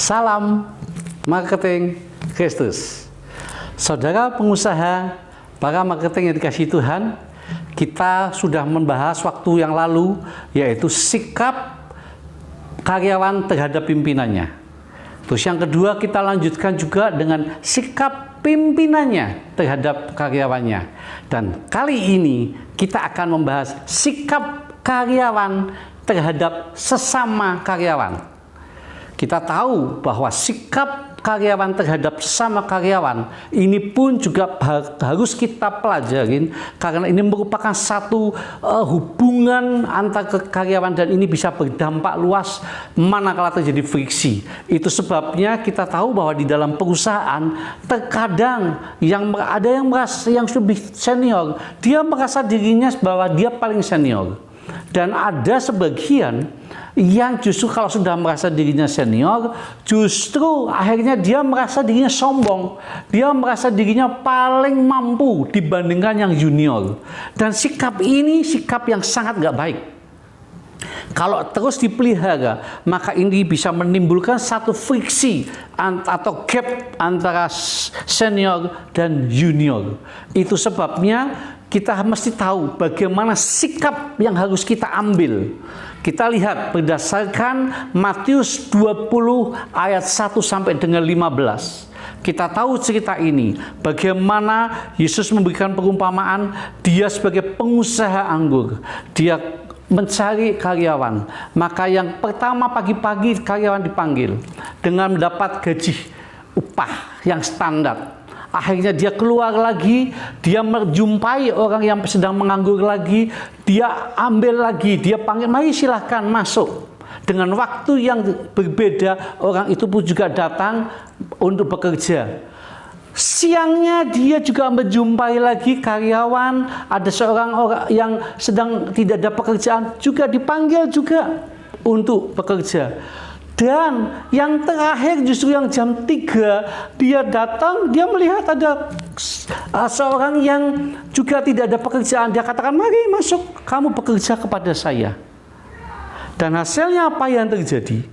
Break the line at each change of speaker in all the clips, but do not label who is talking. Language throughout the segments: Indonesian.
Salam marketing Kristus. Saudara pengusaha, para marketing yang dikasihi Tuhan, kita sudah membahas waktu yang lalu, yaitu sikap karyawan terhadap pimpinannya. Terus yang kedua, kita lanjutkan juga dengan sikap pimpinannya terhadap karyawannya. Dan kali ini kita akan membahas sikap karyawan terhadap sesama karyawan. Kita tahu bahwa sikap karyawan terhadap sesama karyawan ini pun juga harus kita pelajarin, karena ini merupakan satu hubungan antar karyawan dan ini bisa berdampak luas manakala terjadi friksi. Itu sebabnya kita tahu bahwa di dalam perusahaan terkadang ada yang merasa yang lebih senior, dia merasa dirinya bahwa dia paling senior. Dan ada sebagian yang justru kalau sudah merasa dirinya senior, justru akhirnya dia merasa dirinya sombong. Dia merasa dirinya paling mampu dibandingkan yang junior. Dan sikap ini sikap yang sangat gak baik. Kalau terus dipelihara, maka ini bisa menimbulkan satu friksi atau gap antara senior dan junior. Itu sebabnya kita mesti tahu bagaimana sikap yang harus kita ambil. Kita lihat berdasarkan Matius 20 ayat 1 sampai dengan 15. Kita tahu cerita ini, bagaimana Yesus memberikan perumpamaan. Dia sebagai pengusaha anggur, dia mencari karyawan. Maka yang pertama pagi-pagi karyawan dipanggil dengan mendapat gaji upah yang standar. Akhirnya dia keluar lagi, dia menjumpai orang yang sedang menganggur lagi, dia ambil lagi, dia panggil, mari silahkan masuk. Dengan waktu yang berbeda, orang itu pun juga datang untuk bekerja. Siangnya dia juga menjumpai lagi karyawan, ada seorang orang yang sedang tidak ada pekerjaan, juga dipanggil juga untuk bekerja. Dan yang terakhir justru yang jam 3 dia datang, dia melihat ada seorang yang juga tidak ada pekerjaan. Dia katakan, mari masuk, kamu bekerja kepada saya. Dan hasilnya apa yang terjadi?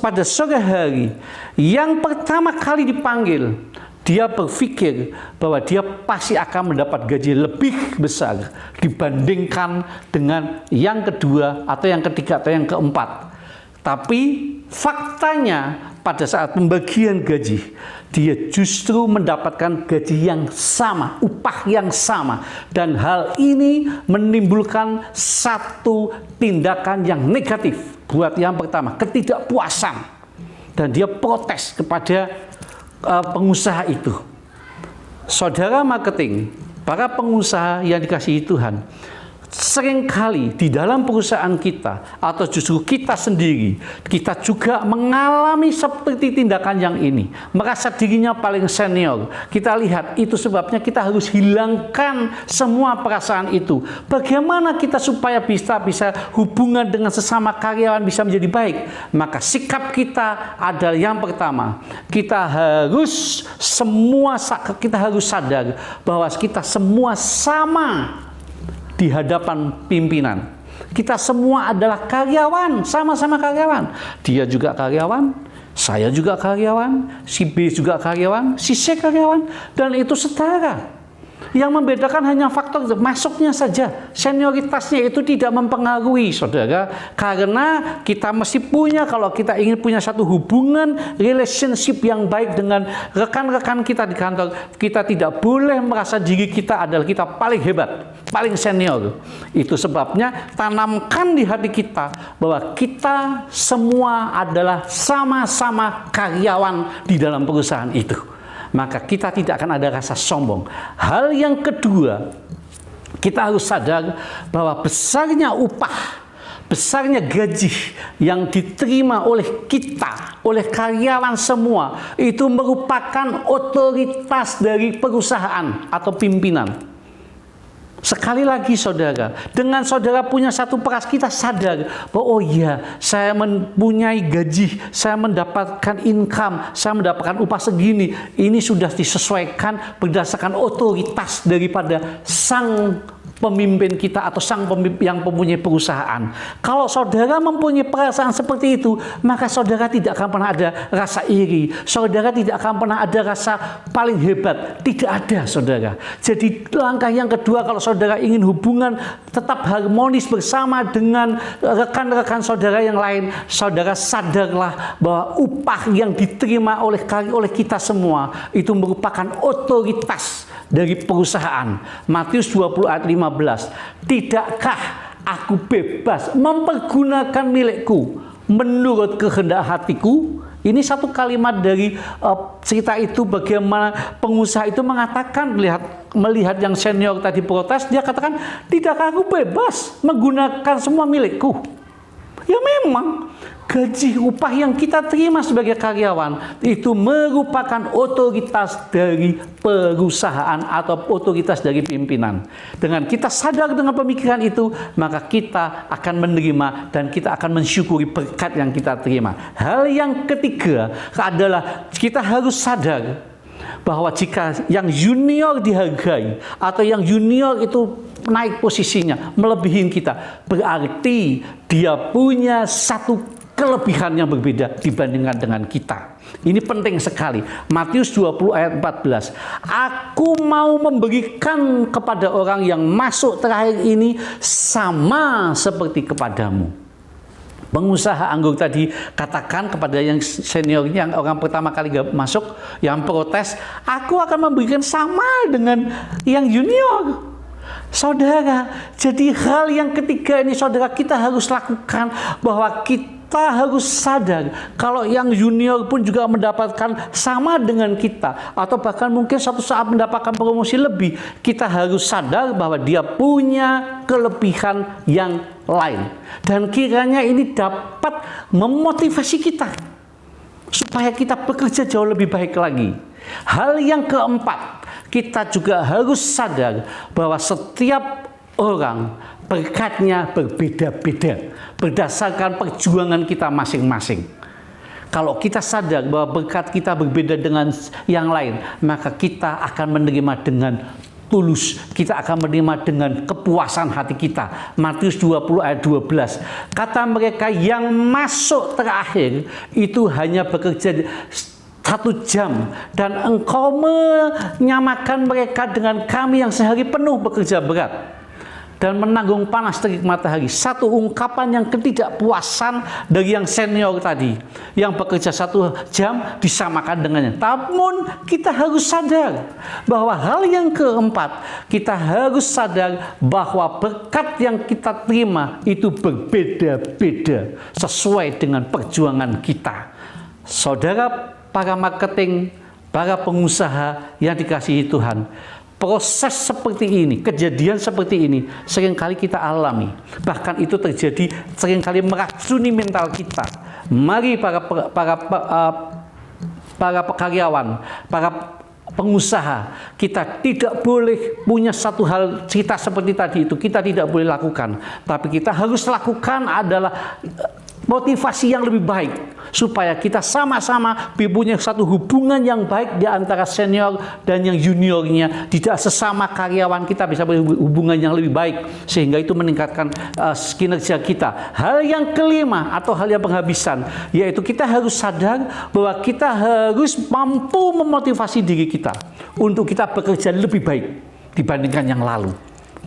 Pada sore hari, yang pertama kali dipanggil, dia berpikir bahwa dia pasti akan mendapat gaji lebih besar dibandingkan dengan yang kedua atau yang ketiga atau yang keempat. Tapi faktanya pada saat pembagian gaji, dia justru mendapatkan gaji yang sama, upah yang sama. Dan hal ini menimbulkan satu tindakan yang negatif buat yang pertama, ketidakpuasan. Dan dia protes kepada pengusaha itu. Saudara marketing, para pengusaha yang dikasihi Tuhan, seringkali di dalam perusahaan kita atau justru kita sendiri, kita juga mengalami seperti tindakan yang ini, merasa dirinya paling senior. Kita lihat itu sebabnya kita harus hilangkan semua perasaan itu. Bagaimana kita supaya bisa hubungan dengan sesama karyawan bisa menjadi baik? Maka sikap kita adalah yang pertama, kita harus sadar bahwa kita semua sama di hadapan pimpinan. Kita semua adalah karyawan, sama-sama karyawan. Dia juga karyawan, saya juga karyawan, si B juga karyawan, si C karyawan, dan itu setara. Yang membedakan hanya faktor masuknya saja. Senioritasnya itu tidak mempengaruhi, saudara. Karena kita mesti punya, kalau kita ingin punya satu hubungan relationship yang baik dengan rekan-rekan kita di kantor, kita tidak boleh merasa diri kita adalah kita paling hebat, paling senior. Itu sebabnya tanamkan di hati kita bahwa kita semua adalah sama-sama karyawan di dalam perusahaan itu. Maka kita tidak akan ada rasa sombong. Hal yang kedua, kita harus sadar bahwa besarnya upah, besarnya gaji yang diterima oleh kita, oleh karyawan semua, itu merupakan otoritas dari perusahaan atau pimpinan. Sekali lagi saudara, dengan saudara punya satu peras, kita sadar bahwa oh iya, saya mempunyai gaji, saya mendapatkan income, saya mendapatkan upah segini. Ini sudah disesuaikan berdasarkan otoritas daripada sang pemimpin kita atau sang pemimpin yang mempunyai perusahaan. Kalau saudara mempunyai perasaan seperti itu, maka saudara tidak akan pernah ada rasa iri. Saudara tidak akan pernah ada rasa paling hebat. Tidak ada, saudara. Jadi langkah yang kedua, kalau saudara ingin hubungan tetap harmonis bersama dengan rekan-rekan saudara yang lain, saudara sadarlah bahwa upah yang diterima oleh kita semua itu merupakan otoritas dari perusahaan. Matius 20 ayat 15. Tidakkah aku bebas mempergunakan milikku menurut kehendak hatiku? Ini satu kalimat dari cerita itu, bagaimana pengusaha itu mengatakan, melihat yang senior tadi protes, dia katakan, tidakkah aku bebas menggunakan semua milikku? Ya memang, gaji upah yang kita terima sebagai karyawan itu merupakan otoritas dari perusahaan atau otoritas dari pimpinan. Dengan kita sadar dengan pemikiran itu, maka kita akan menerima dan kita akan mensyukuri berkat yang kita terima. Hal yang ketiga adalah kita harus sadar bahwa jika yang junior dihargai atau yang junior itu naik posisinya melebihi kita, berarti dia punya satu kelebihan yang berbeda dibandingkan dengan kita. Ini penting sekali. Matius 20 ayat 14. Aku mau memberikan kepada orang yang masuk terakhir ini sama seperti kepadamu. Pengusaha anggur tadi katakan kepada yang seniornya, yang orang pertama kali masuk, yang protes, aku akan memberikan sama dengan yang junior. Saudara, jadi hal yang ketiga ini saudara kita harus lakukan, bahwa kita harus sadar kalau yang junior pun juga mendapatkan sama dengan kita, atau bahkan mungkin suatu saat mendapatkan promosi lebih. Kita harus sadar bahwa dia punya kelebihan yang lain, dan kiranya ini dapat memotivasi kita supaya kita bekerja jauh lebih baik lagi. Hal yang keempat, kita juga harus sadar bahwa setiap orang berkatnya berbeda-beda berdasarkan perjuangan kita masing-masing. Kalau kita sadar bahwa berkat kita berbeda dengan yang lain, maka kita akan menerima dengan tulus, kita akan menerima dengan kepuasan hati kita. Matius 20 ayat 12. Kata mereka yang masuk terakhir itu hanya bekerja 1 jam, dan engkau menyamakan mereka dengan kami yang sehari penuh bekerja berat dan menanggung panas terik matahari. Satu ungkapan yang ketidakpuasan dari yang senior tadi, yang bekerja 1 jam disamakan dengannya. Namun kita harus sadar bahwa hal yang keempat, kita harus sadar bahwa berkat yang kita terima itu berbeda-beda sesuai dengan perjuangan kita. Saudara, para marketing, para pengusaha yang dikasihi Tuhan, proses seperti ini, kejadian seperti ini seringkali kita alami. Bahkan itu terjadi seringkali meracuni mental kita. Mari para karyawan, para pengusaha, kita tidak boleh punya satu hal cerita seperti tadi itu, kita tidak boleh lakukan. Tapi kita harus lakukan adalah motivasi yang lebih baik, supaya kita sama-sama punya satu hubungan yang baik di antara senior dan yang juniornya. Tidak sesama karyawan kita bisa berhubungan yang lebih baik, sehingga itu meningkatkan kinerja kita. Hal yang kelima atau hal yang penghabisan, yaitu kita harus sadar bahwa kita harus mampu memotivasi diri kita untuk kita bekerja lebih baik dibandingkan yang lalu.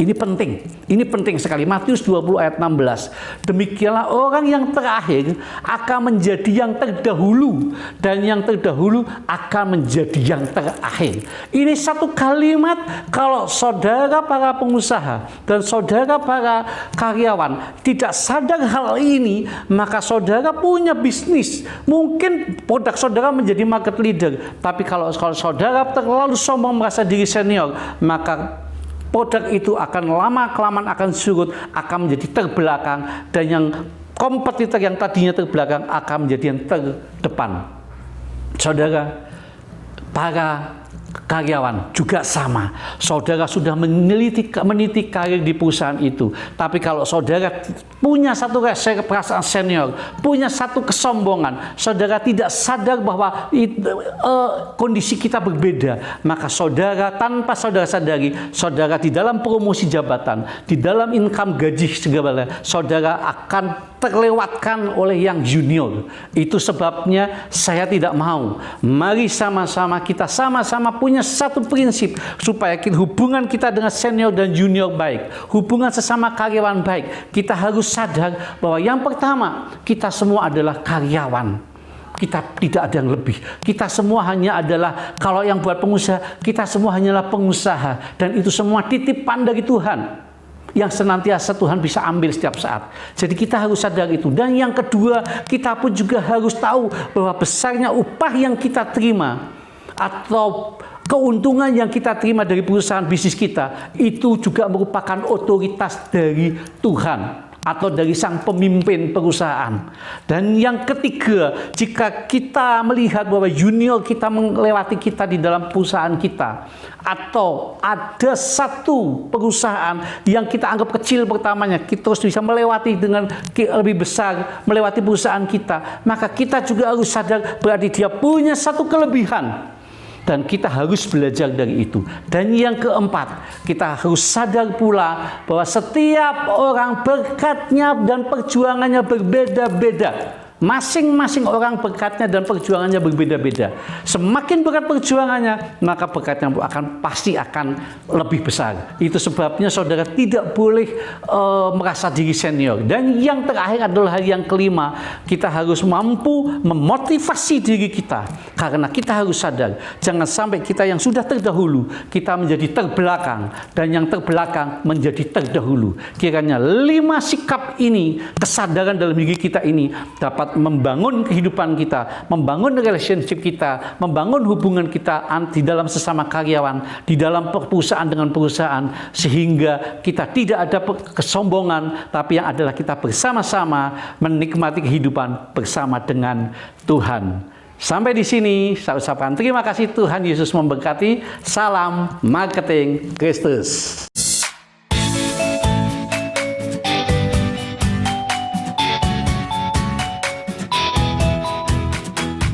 Ini penting sekali. Matius 20 ayat 16. Demikianlah orang yang terakhir akan menjadi yang terdahulu, dan yang terdahulu akan menjadi yang terakhir. Ini satu kalimat, kalau saudara para pengusaha dan saudara para karyawan tidak sadar hal ini, maka saudara punya bisnis, mungkin produk saudara menjadi market leader, tapi kalau saudara terlalu sombong merasa diri senior, maka produk itu akan lama-kelamaan akan surut, akan menjadi terbelakang, dan yang kompetitor yang tadinya terbelakang akan menjadi yang terdepan. Saudara, para karyawan juga sama. Saudara sudah meniti karir di perusahaan itu. Tapi kalau saudara punya satu perasaan senior, punya satu kesombongan, saudara tidak sadar bahwa kondisi kita berbeda, maka saudara tanpa saudara sadari, saudara di dalam promosi jabatan, di dalam income gaji segala, saudara akan terlewatkan oleh yang junior. Itu sebabnya saya tidak mau. Mari sama-sama kita sama-sama punya satu prinsip supaya hubungan kita dengan senior dan junior baik, hubungan sesama karyawan baik. Kita harus sadar bahwa yang pertama, kita semua adalah karyawan. Kita tidak ada yang lebih. Kita semua hanya adalah, kalau yang buat pengusaha, kita semua hanyalah pengusaha. Dan itu semua titipan dari Tuhan yang senantiasa Tuhan bisa ambil setiap saat. Jadi kita harus sadar itu. Dan yang kedua, kita pun juga harus tahu bahwa besarnya upah yang kita terima atau keuntungan yang kita terima dari perusahaan bisnis kita, itu juga merupakan otoritas dari Tuhan atau dari sang pemimpin perusahaan. Dan yang ketiga, jika kita melihat bahwa junior kita melewati kita di dalam perusahaan kita, atau ada satu perusahaan yang kita anggap kecil pertamanya, kita terus bisa melewati dengan lebih besar, melewati perusahaan kita, maka kita juga harus sadar berarti dia punya satu kelebihan. Dan kita harus belajar dari itu. Dan yang keempat, kita harus sadar pula bahwa setiap orang berkatnya dan perjuangannya berbeda-beda. Masing-masing orang berkatnya dan perjuangannya berbeda-beda. Semakin berat perjuangannya, maka berkatnya pasti akan lebih besar. Itu sebabnya saudara tidak boleh merasa diri senior. Dan yang terakhir adalah yang kelima, kita harus mampu memotivasi diri kita. Karena kita harus sadar, jangan sampai kita yang sudah terdahulu, kita menjadi terbelakang. Dan yang terbelakang menjadi terdahulu. Kiranya 5 sikap ini, kesadaran dalam diri kita ini, dapat membangun kehidupan kita, membangun relationship kita, membangun hubungan kita di dalam sesama karyawan, di dalam perusahaan dengan perusahaan, sehingga kita tidak ada kesombongan, tapi yang adalah kita bersama-sama menikmati kehidupan bersama dengan Tuhan. Sampai di sini saya ucapkan terima kasih. Tuhan Yesus memberkati. Salam marketing Kristus.